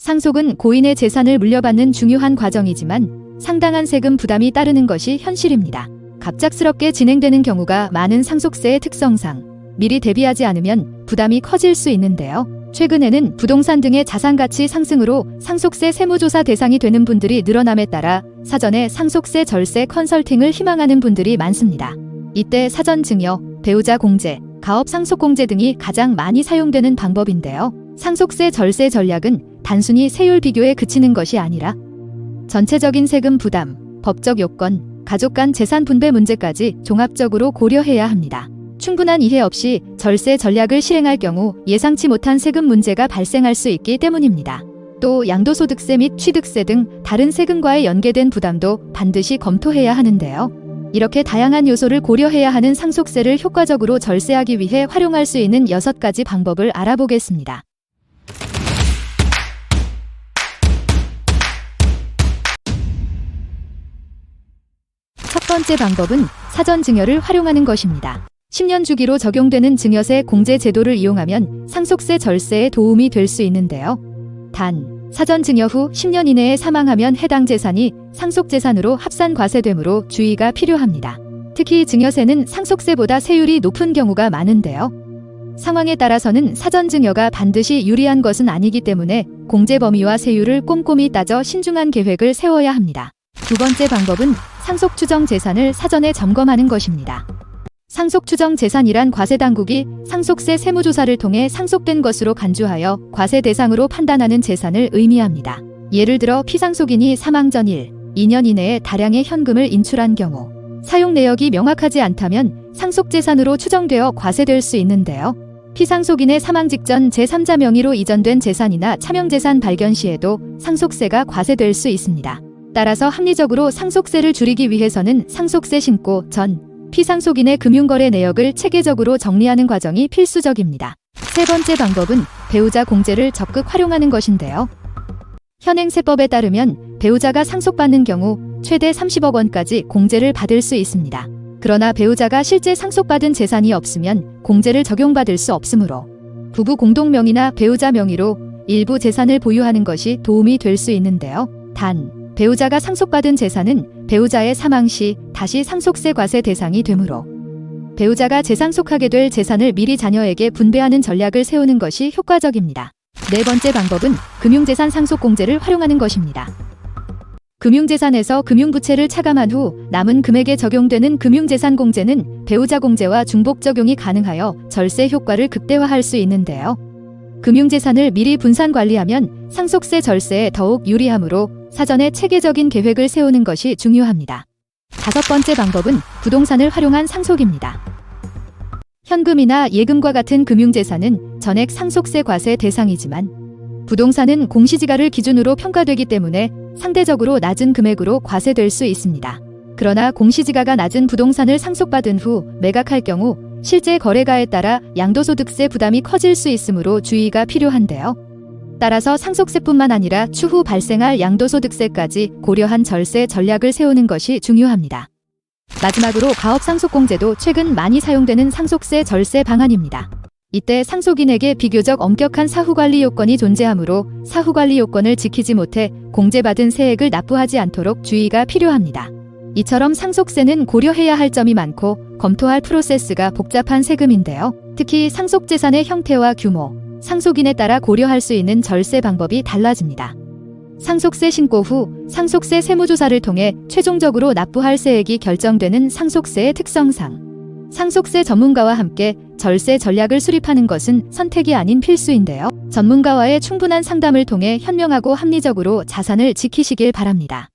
상속은 고인의 재산을 물려받는 중요한 과정이지만 상당한 세금 부담이 따르는 것이 현실입니다. 갑작스럽게 진행되는 경우가 많은 상속세의 특성상 미리 대비하지 않으면 부담이 커질 수 있는데요. 최근에는 부동산 등의 자산가치 상승으로 상속세 세무조사 대상이 되는 분들이 늘어남에 따라 사전에 상속세 절세 컨설팅을 희망하는 분들이 많습니다. 이때 사전 증여, 배우자 공제, 가업 상속 공제 등이 가장 많이 사용되는 방법인데요. 상속세 절세 전략은 단순히 세율 비교에 그치는 것이 아니라 전체적인 세금 부담, 법적 요건, 가족 간 재산 분배 문제까지 종합적으로 고려해야 합니다. 충분한 이해 없이 절세 전략을 실행할 경우 예상치 못한 세금 문제가 발생할 수 있기 때문입니다. 또 양도소득세 및 취득세 등 다른 세금과의 연계된 부담도 반드시 검토해야 하는데요. 이렇게 다양한 요소를 고려해야 하는 상속세를 효과적으로 절세하기 위해 활용할 수 있는 6가지 방법을 알아보겠습니다. 첫 번째 방법은 사전 증여를 활용하는 것입니다. 10년 주기로 적용되는 증여세 공제 제도를 이용하면 상속세 절세에 도움이 될 수 있는데요. 단, 사전 증여 후 10년 이내에 사망하면 해당 재산이 상속재산으로 합산과세되므로 주의가 필요합니다. 특히 증여세는 상속세보다 세율이 높은 경우가 많은데요. 상황에 따라서는 사전 증여가 반드시 유리한 것은 아니기 때문에 공제 범위와 세율을 꼼꼼히 따져 신중한 계획을 세워야 합니다. 두 번째 방법은 상속 추정 재산을 사전에 점검하는 것입니다. 상속 추정 재산이란 과세당국이 상속세 세무조사를 통해 상속된 것으로 간주하여 과세 대상으로 판단하는 재산을 의미합니다. 예를 들어 피상속인이 사망 전 1, 2년 이내에 다량의 현금을 인출한 경우 사용 내역이 명확하지 않다면 상속재산으로 추정되어 과세될 수 있는데요. 피상속인의 사망 직전 제3자 명의로 이전된 재산이나 차명재산 발견 시에도 상속세가 과세될 수 있습니다. 따라서 합리적으로 상속세를 줄이기 위해서는 상속세 신고 전 피상속인의 금융거래 내역을 체계적으로 정리하는 과정이 필수적입니다. 세 번째 방법은 배우자 공제를 적극 활용하는 것인데요. 현행 세법에 따르면 배우자가 상속받는 경우 최대 30억 원까지 공제를 받을 수 있습니다. 그러나 배우자가 실제 상속받은 재산이 없으면 공제를 적용받을 수 없으므로 부부 공동 명의나 배우자 명의로 일부 재산을 보유하는 것이 도움이 될 수 있는데요. 단, 배우자가 상속받은 재산은 배우자의 사망 시 다시 상속세 과세 대상이 되므로 배우자가 재상속하게 될 재산을 미리 자녀에게 분배하는 전략을 세우는 것이 효과적입니다. 네 번째 방법은 금융재산 상속공제를 활용하는 것입니다. 금융재산에서 금융부채를 차감한 후 남은 금액에 적용되는 금융재산공제는 배우자 공제와 중복 적용이 가능하여 절세 효과를 극대화할 수 있는데요. 금융재산을 미리 분산 관리하면 상속세 절세에 더욱 유리하므로 사전에 체계적인 계획을 세우는 것이 중요합니다. 다섯 번째 방법은 부동산을 활용한 상속입니다. 현금이나 예금과 같은 금융재산은 전액 상속세 과세 대상이지만 부동산은 공시지가를 기준으로 평가되기 때문에 상대적으로 낮은 금액으로 과세될 수 있습니다. 그러나 공시지가가 낮은 부동산을 상속받은 후 매각할 경우 실제 거래가에 따라 양도소득세 부담이 커질 수 있으므로 주의가 필요한데요. 따라서 상속세뿐만 아니라 추후 발생할 양도소득세까지 고려한 절세 전략을 세우는 것이 중요합니다. 마지막으로 가업상속공제도 최근 많이 사용되는 상속세 절세 방안입니다. 이때 상속인에게 비교적 엄격한 사후관리 요건이 존재하므로 사후관리 요건을 지키지 못해 공제받은 세액을 납부하지 않도록 주의가 필요합니다. 이처럼 상속세는 고려해야 할 점이 많고 검토할 프로세스가 복잡한 세금인데요. 특히 상속재산의 형태와 규모, 상속인에 따라 고려할 수 있는 절세 방법이 달라집니다. 상속세 신고 후 상속세 세무조사를 통해 최종적으로 납부할 세액이 결정되는 상속세의 특성상 상속세 전문가와 함께 절세 전략을 수립하는 것은 선택이 아닌 필수인데요. 전문가와의 충분한 상담을 통해 현명하고 합리적으로 자산을 지키시길 바랍니다.